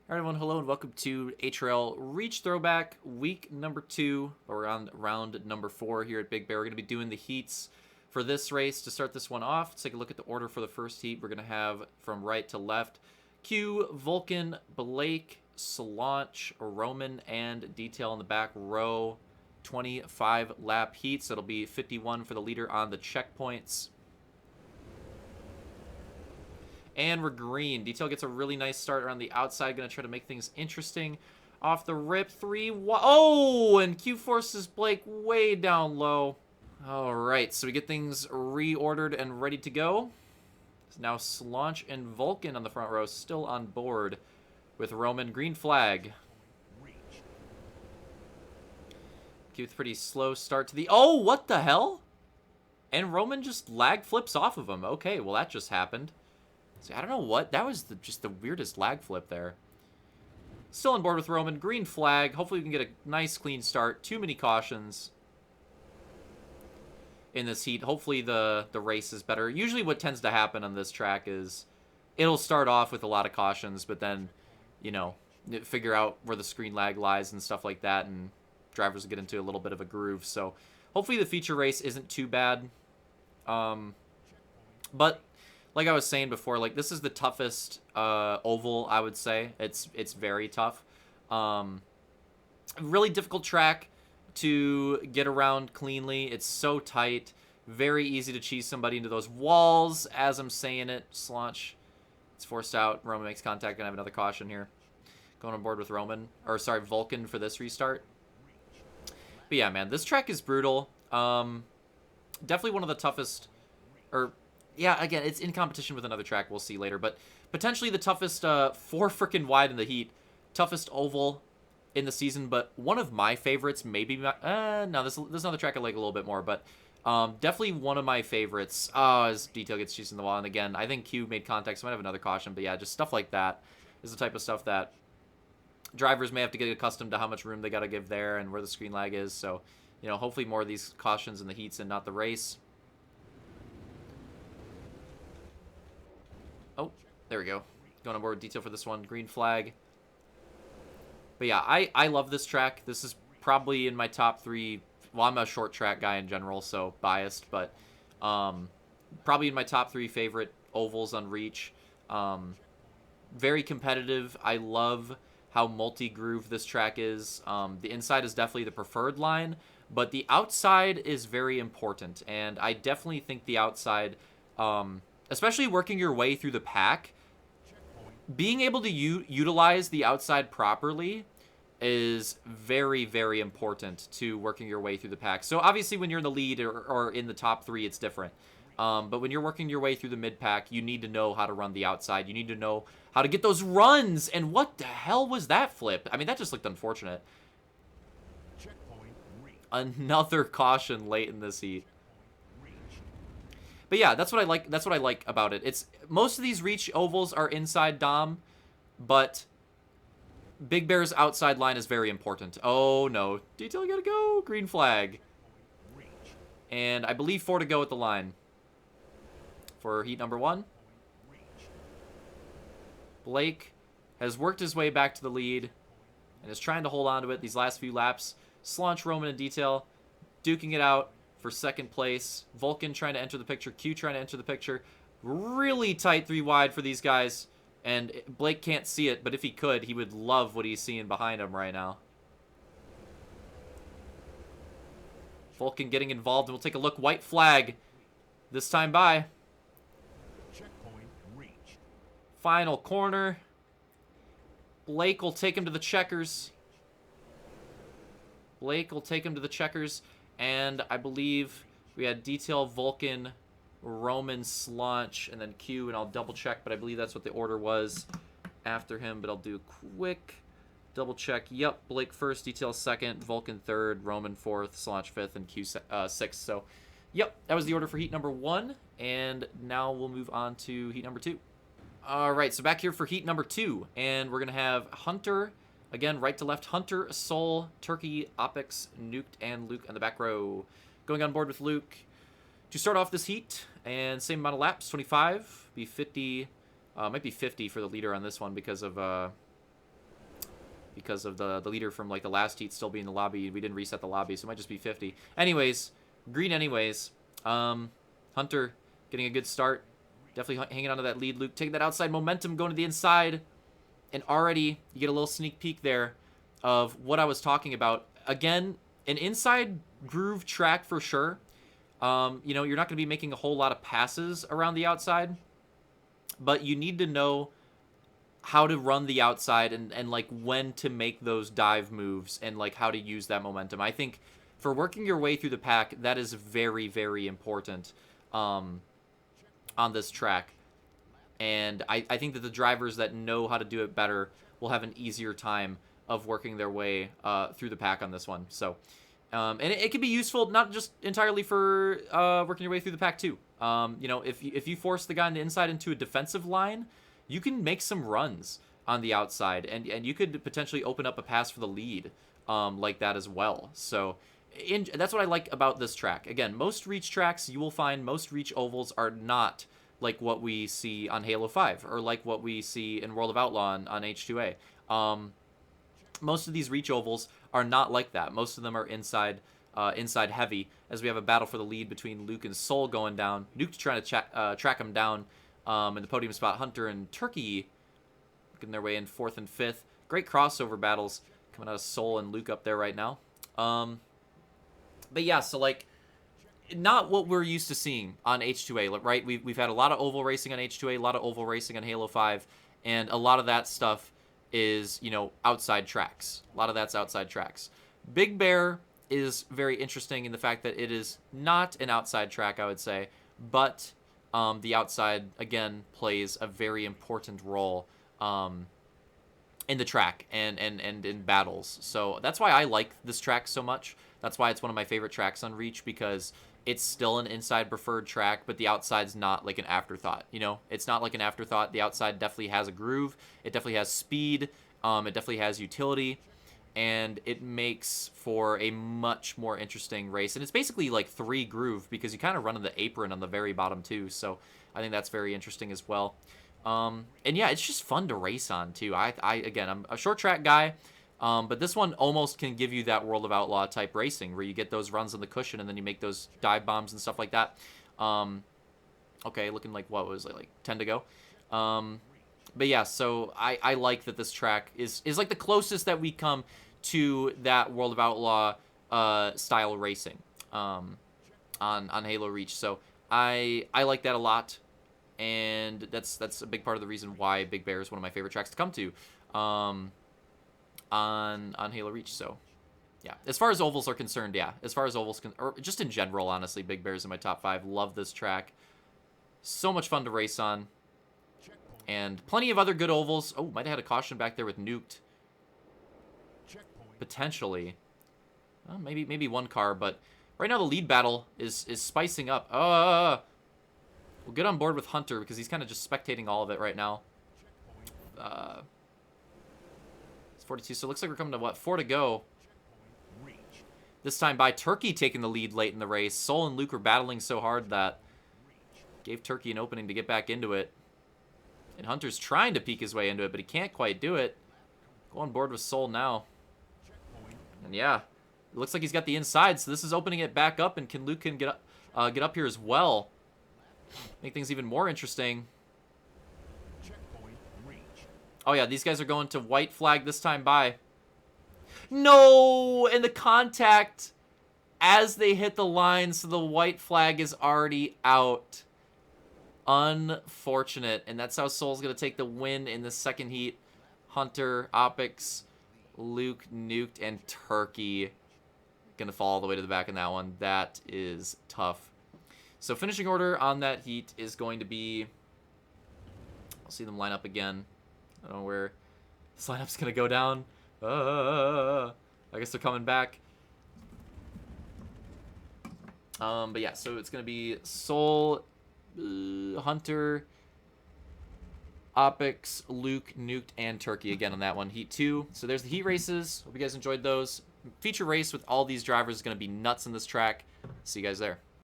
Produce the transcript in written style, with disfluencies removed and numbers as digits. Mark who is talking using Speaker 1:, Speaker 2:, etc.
Speaker 1: All right, everyone, hello and welcome to HRL Reach Throwback, week number 2, or on round number 4 here at Big Bear. We're going to be doing the heats for this race. To start this one off, let's take a look at the order for the first heat. We're going to have from right to left, Q, Vulcan, Blake, Solange, Roman, and Detail in the back row. 25 lap heats. So it'll be 51 for the leader on the checkpoints. And we're green. Detail gets a really nice start around the outside. Going to try to make things interesting. Off the rip, 3, oh, and Q forces Blake way down low. All right, so we get things reordered and ready to go. Now Solange and Vulcan on the front row, still on board with Roman. Green flag. Q with a pretty slow start to the... Oh, what the hell? And Roman just lag flips off of him. Okay, well, that just happened. See, I don't know what. That was just the weirdest lag flip there. Still on board with Roman. Green flag. Hopefully we can get a nice, clean start. Too many cautions in this heat. Hopefully the race is better. Usually what tends to happen on this track is it'll start off with a lot of cautions, but then, you know, figure out where the screen lag lies and stuff like that, and drivers will get into a little bit of a groove. So hopefully the feature race isn't too bad. But... like I was saying before, like this is the toughest oval, I would say. It's very tough. Really difficult track to get around cleanly. It's so tight. Very easy to cheese somebody into those walls as I'm saying it. Solange, it's forced out. Roman makes contact. Gonna have another caution here. Going on board with Roman. Or sorry, Vulcan for this restart. But yeah, man, this track is brutal. Definitely one of the toughest... or... yeah, again, it's in competition with another track we'll see later, but potentially the toughest 4 frickin' wide in the heat, toughest oval in the season, but one of my favorites, maybe, no, this is another track I like a little bit more, but definitely one of my favorites. Oh, as Detail gets cheesed in the wall, and again, I think Q made contact, so I might have another caution, but yeah, just stuff like that is the type of stuff that drivers may have to get accustomed to how much room they got to give there and where the screen lag is, so, you know, hopefully more of these cautions in the heats and not the race. Oh, there we go. Going on board with Detail for this one. Green flag. But yeah, I love this track. This is probably in my top 3. Well, I'm a short track guy in general, so biased. But probably in my top 3 favorite ovals on Reach. Very competitive. I love how multi-groove this track is. The inside is definitely the preferred line, but the outside is very important. And I definitely think the outside... especially working your way through the pack, being able to utilize the outside properly is very, very important to working your way through the pack. So obviously when you're in the lead or in the top 3, it's different. But when you're working your way through the mid-pack, you need to know how to run the outside. You need to know how to get those runs. And what the hell was that flip? I mean, that just looked unfortunate. Another caution late in this heat. But yeah, that's what I like. That's what I like about it. It's most of these Reach ovals are inside Dom, but Big Bear's outside line is very important. Oh no, Detail gotta go. Green flag. And I believe 4 to go at the line for heat number 1. Blake has worked his way back to the lead and is trying to hold on to it these last few laps. Solange, Roman, and Detail duking it out for second place. Vulcan trying to enter the picture. Q trying to enter the picture. Really tight 3 wide for these guys. And Blake can't see it, but if he could, he would love what he's seeing behind him right now. Vulcan getting involved, and we'll take a look. White flag this time by. Final corner. Blake will take him to the checkers. Blake will take him to the checkers. And I believe we had Detail, Vulcan, Roman, Solange, and then Q, and I'll double check, but I believe that's what the order was after him, but I'll do a quick double check. Yep, Blake first, Detail second, Vulcan third, Roman fourth, Solange fifth, and Q sixth. So, yep, that was the order for heat number 1, and now we'll move on to heat number 2. All right, so back here for heat number 2, and we're going to have Hunter... again, right to left, Hunter, Soul, Turkey, Opix, Nuked, and Luke on the back row. Going on board with Luke to start off this heat, and same amount of laps, 25, be 50, might be 50 for the leader on this one because of because of the leader from like the last heat still being in the lobby. We didn't reset the lobby, so it might just be 50. Anyways, green anyways. Hunter getting a good start. Definitely hanging on to that lead. Luke taking that outside momentum, going to the inside. And already you get a little sneak peek there of what I was talking about. Again, an inside groove track for sure. You know, you're not going to be making a whole lot of passes around the outside. But you need to know how to run the outside and like when to make those dive moves and like how to use that momentum. I think for working your way through the pack, that is very, very important on this track. And I think that the drivers that know how to do it better will have an easier time of working their way through the pack on this one. So, and it can be useful not just entirely for working your way through the pack too. You know, if you force the guy on the inside into a defensive line, you can make some runs on the outside, and you could potentially open up a pass for the lead like that as well. So that's what I like about this track. Again, most reach tracks, you will find most reach ovals are not like what we see on Halo 5 or like what we see in World of Outlaw on H2A. Most of these reach ovals are not like that. Most of them are inside heavy, as we have a battle for the lead between Luke and Soul going down. Nuke's trying to track him down in the podium spot. Hunter and Turkey getting their way in 4th and 5th. Great crossover battles coming out of Soul and Luke up there right now. But yeah, so like, not what we're used to seeing on H2A, right? We've had a lot of oval racing on H2A, a lot of oval racing on Halo 5, and a lot of that stuff is, you know, outside tracks. A lot of that's outside tracks. Big Bear is very interesting in the fact that it is not an outside track, I would say, but the outside, again, plays a very important role in the track and in battles. So that's why I like this track so much. That's why it's one of my favorite tracks on Reach, because it's still an inside preferred track, but the outside's not like an afterthought, you know? It's not like an afterthought. The outside definitely has a groove. It definitely has speed. It definitely has utility. And it makes for a much more interesting race. And it's basically like 3 groove, because you kind of run in the apron on the very bottom too. So I think that's very interesting as well. And yeah, it's just fun to race on too. Again, I'm a short track guy. But this one almost can give you that World of Outlaw type racing where you get those runs on the cushion and then you make those dive bombs and stuff like that. Okay, looking like, what was it, like 10 to go? But yeah, so I like that this track is like the closest that we come to that World of Outlaw style racing on Halo Reach. So I like that a lot, and that's a big part of the reason why Big Bear is one of my favorite tracks to come to. On Halo Reach. So yeah, as far as ovals are concerned, yeah, as far as ovals or just in general, honestly, Big Bear's in my top 5. Love this track. So much fun to race on, and plenty of other good ovals. Oh, might have had a caution back there with Nuked potentially. Maybe one car, but right now the lead battle is spicing up. We'll get on board with Hunter because he's kind of just spectating all of it right now. 42, so it looks like we're coming to, what, 4 to go. This time by Turkey taking the lead late in the race. Soul and Luke were battling so hard that gave Turkey an opening to get back into it. And Hunter's trying to peek his way into it, but he can't quite do it. Go on board with Soul now. And yeah, it looks like he's got the inside, so this is opening it back up, and Luke can get up here as well. Make things even more interesting. Oh yeah, these guys are going to white flag this time by. No! And the contact as they hit the line, so the white flag is already out. Unfortunate. And that's how Soul's going to take the win in the second heat. Hunter, Opix, Luke, Nuked, and Turkey going to fall all the way to the back in that one. That is tough. So finishing order on that heat is going to be... I'll see them line up again. I don't know where this lineup's going to go down. I guess they're coming back. But yeah, so it's going to be Soul, Hunter, Opix, Luke, Nuked, and Turkey again on that one. Heat 2. So there's the heat races. Hope you guys enjoyed those. Feature race with all these drivers is going to be nuts in this track. See you guys there.